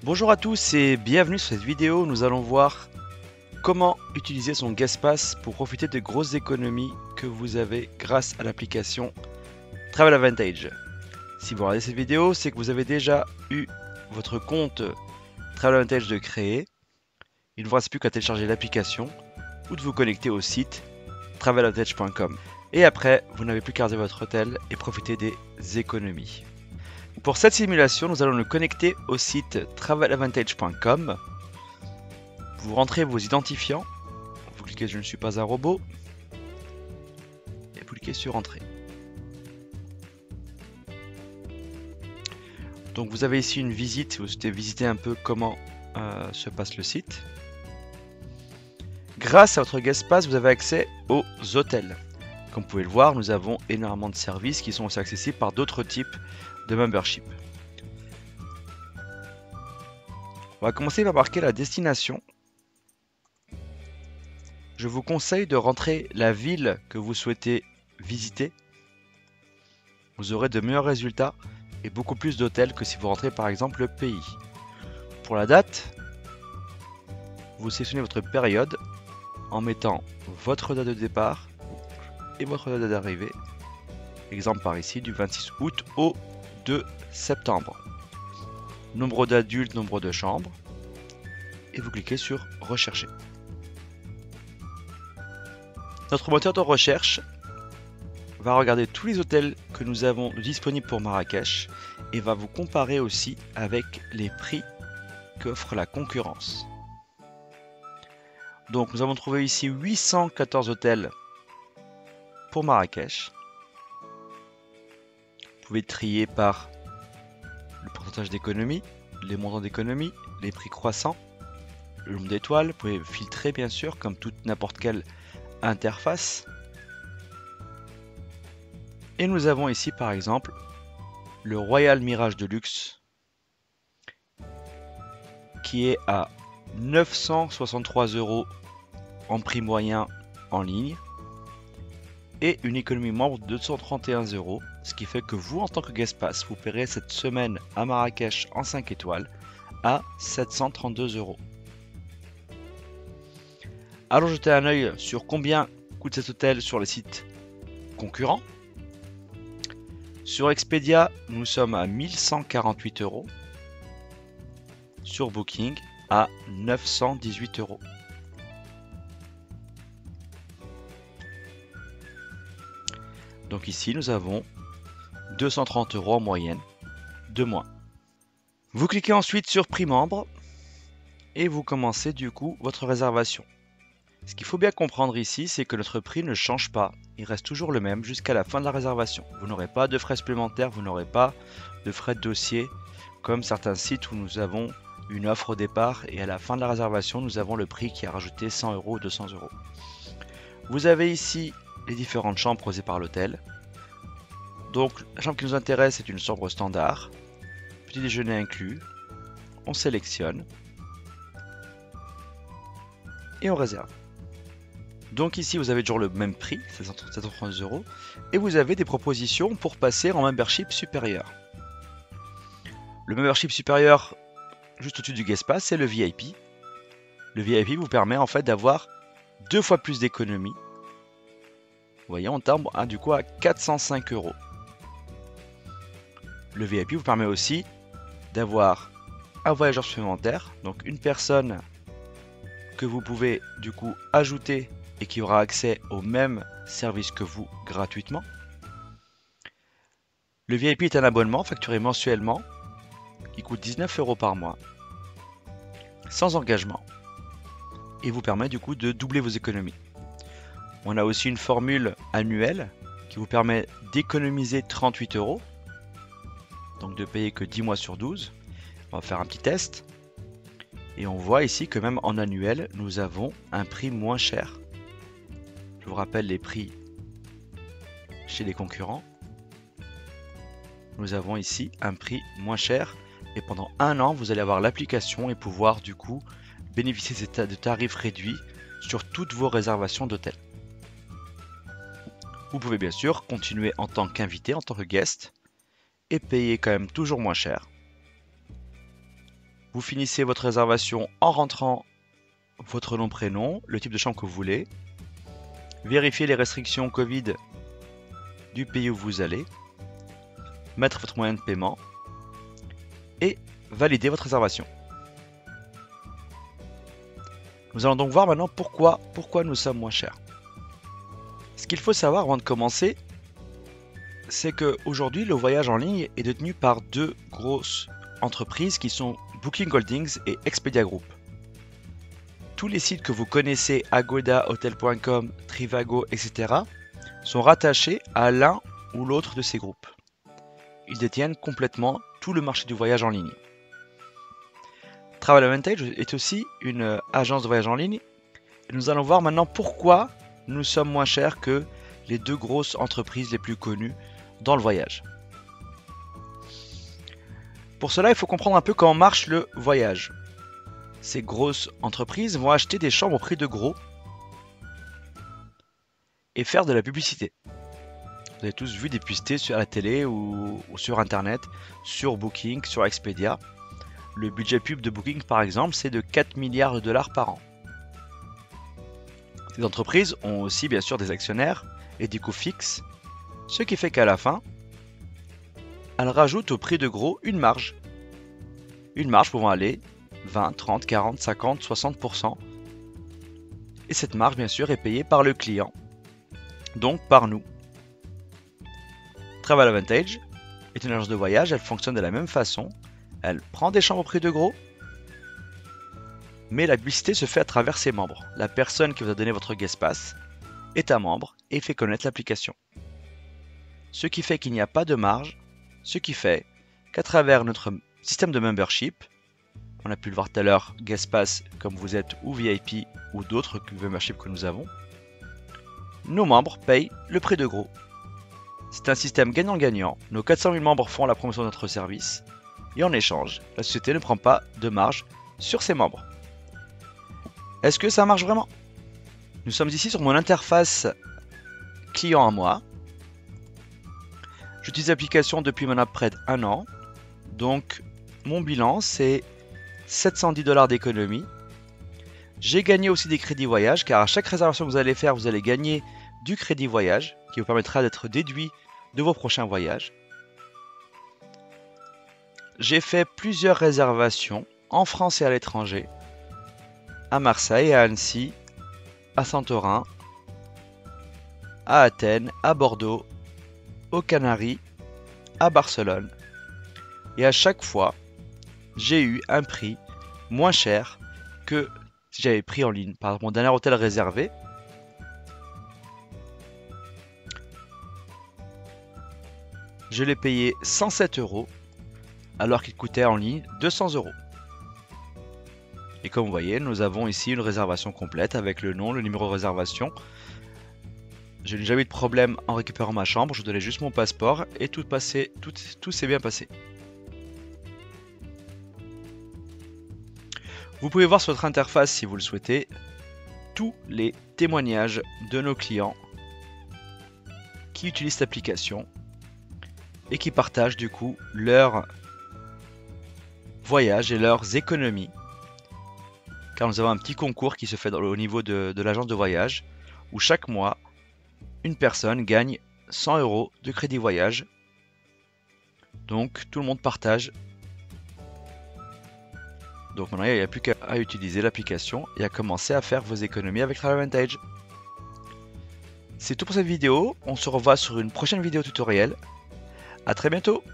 Bonjour à tous et bienvenue sur cette vidéo. Nous allons voir comment utiliser son Guestpass pour profiter des grosses économies que vous avez grâce à l'application Travel Advantage. Si vous regardez cette vidéo, c'est que vous avez déjà eu votre compte Travel Advantage de créer. Il ne vous reste plus qu'à télécharger l'application ou de vous connecter au site traveladvantage.com. Et après, vous n'avez plus qu'à réserver votre hôtel et profiter des économies. Pour cette simulation, nous allons nous connecter au site traveladvantage.com. Vous rentrez vos identifiants, vous cliquez je ne suis pas un robot et vous cliquez sur entrée. Donc vous avez ici une visite, vous souhaitez visiter un peu comment se passe le site. Grâce à votre Guestpass, vous avez accès aux hôtels. Comme vous pouvez le voir, nous avons énormément de services qui sont aussi accessibles par d'autres types de membership. On va commencer par marquer la destination. Je vous conseille de rentrer la ville que vous souhaitez visiter. Vous aurez de meilleurs résultats et beaucoup plus d'hôtels que si vous rentrez par exemple le pays. Pour la date, vous sélectionnez votre période en mettant votre date de départ et votre date d'arrivée. Exemple par ici du 26 août au 2 septembre. Nombre d'adultes, nombre de chambres. Et vous cliquez sur rechercher. Notre moteur de recherche va regarder tous les hôtels que nous avons disponibles pour Marrakech et va vous comparer aussi avec les prix qu'offre la concurrence. Donc nous avons trouvé ici 814 hôtels pour Marrakech. Vous pouvez trier par le pourcentage d'économie, les montants d'économie, les prix croissants, le nombre d'étoiles. Vous pouvez filtrer bien sûr comme toute n'importe quelle interface. Et nous avons ici par exemple le Royal Mirage de luxe qui est à 963 € en prix moyen en ligne et une économie membre de 231 €, ce qui fait que vous en tant que Guestpass, vous paierez cette semaine à Marrakech en 5 étoiles à 732 €. Allons jeter un œil sur combien coûte cet hôtel sur les sites concurrents. Sur Expedia, nous sommes à 1148 €. Sur Booking, à 918 €. Donc ici, nous avons 230 € en moyenne de moins. Vous cliquez ensuite sur prix membre et vous commencez du coup votre réservation. Ce qu'il faut bien comprendre ici, c'est que notre prix ne change pas. Il reste toujours le même jusqu'à la fin de la réservation. Vous n'aurez pas de frais supplémentaires, vous n'aurez pas de frais de dossier comme certains sites où nous avons une offre au départ et à la fin de la réservation, nous avons le prix qui a rajouté 100 € ou 200 €. Vous avez ici les différentes chambres proposées par l'hôtel. Donc la chambre qui nous intéresse est une chambre standard, petit déjeuner inclus. On sélectionne et on réserve. Donc ici vous avez toujours le même prix, 730 €, et vous avez des propositions pour passer en membership supérieur. Le membership supérieur, juste au-dessus du Guestpass, c'est le VIP. Le VIP vous permet en fait d'avoir 2 fois plus d'économies. Vous voyez, on tombe du coup à 405 €. Le VIP vous permet aussi d'avoir un voyageur supplémentaire, donc une personne que vous pouvez du coup ajouter et qui aura accès au même service que vous gratuitement. Le VIP est un abonnement facturé mensuellement qui coûte 19 € par mois, sans engagement, et vous permet du coup de doubler vos économies. On a aussi une formule annuelle qui vous permet d'économiser 38 €, donc de payer que 10 mois sur 12. On va faire un petit test. Et on voit ici que même en annuel, nous avons un prix moins cher. Je vous rappelle les prix chez les concurrents. Nous avons ici un prix moins cher. Et pendant un an, vous allez avoir l'application et pouvoir du coup bénéficier de tarifs réduits sur toutes vos réservations d'hôtel. Vous pouvez bien sûr continuer en tant qu'invité, en tant que guest, et payer quand même toujours moins cher. Vous finissez votre réservation en rentrant votre nom, prénom, le type de chambre que vous voulez. Vérifiez les restrictions Covid du pays où vous allez. Mettre votre moyen de paiement. Et valider votre réservation. Nous allons donc voir maintenant pourquoi nous sommes moins chers. Ce qu'il faut savoir avant de commencer, c'est qu'aujourd'hui le voyage en ligne est détenu par deux grosses entreprises qui sont Booking Holdings et Expedia Group. Tous les sites que vous connaissez, Agoda, Hotel.com, Trivago, etc. sont rattachés à l'un ou l'autre de ces groupes. Ils détiennent complètement tout le marché du voyage en ligne. Travel Advantage est aussi une agence de voyage en ligne. Et nous allons voir maintenant pourquoi nous sommes moins chers que les deux grosses entreprises les plus connues dans le voyage. Pour cela, il faut comprendre un peu comment marche le voyage. Ces grosses entreprises vont acheter des chambres au prix de gros et faire de la publicité. Vous avez tous vu des publicités sur la télé ou sur internet, sur Booking, sur Expedia. Le budget pub de Booking par exemple, c'est de 4 milliards de dollars par an. Ces entreprises ont aussi bien sûr des actionnaires et des coûts fixes, ce qui fait qu'à la fin, elles rajoutent au prix de gros une marge. Une marge pouvant aller 20, 30, 40, 50, 60%. Et cette marge bien sûr est payée par le client, donc par nous. Travel Advantage est une agence de voyage, elle fonctionne de la même façon. Elle prend des chambres au prix de gros, mais la publicité se fait à travers ses membres. La personne qui vous a donné votre guest pass est un membre et fait connaître l'application. Ce qui fait qu'il n'y a pas de marge, ce qui fait qu'à travers notre système de membership, on a pu le voir tout à l'heure, guest pass comme vous êtes ou VIP ou d'autres memberships que nous avons, nos membres payent le prix de gros. C'est un système gagnant-gagnant, nos 400 000 membres font la promotion de notre service, et en échange, la société ne prend pas de marge sur ses membres. Est-ce que ça marche vraiment? Nous sommes ici sur mon interface client à moi. J'utilise l'application depuis maintenant près d'1 an. Donc mon bilan c'est 710 $ d'économie. J'ai gagné aussi des crédits voyage car à chaque réservation que vous allez faire, vous allez gagner du crédit voyage qui vous permettra d'être déduit de vos prochains voyages. J'ai fait plusieurs réservations en France et à l'étranger, à Marseille, à Annecy, à Santorin, à Athènes, à Bordeaux, aux Canaries, à Barcelone. Et à chaque fois, j'ai eu un prix moins cher que si j'avais pris en ligne. Par exemple, mon dernier hôtel réservé, je l'ai payé 107 € alors qu'il coûtait en ligne 200 €. Et comme vous voyez, nous avons ici une réservation complète avec le nom, le numéro de réservation. Je n'ai jamais eu de problème en récupérant ma chambre, je donnais juste mon passeport et tout s'est bien passé. Vous pouvez voir sur votre interface, si vous le souhaitez, tous les témoignages de nos clients qui utilisent cette application et qui partagent du coup leur voyage et leurs économies. Car nous avons un petit concours qui se fait au niveau de l'agence de voyage où chaque mois, une personne gagne 100 € de crédit voyage. Donc tout le monde partage. Donc maintenant il n'y a plus qu'à utiliser l'application et à commencer à faire vos économies avec Travel Advantage. C'est tout pour cette vidéo, on se revoit sur une prochaine vidéo tutoriel. À très bientôt.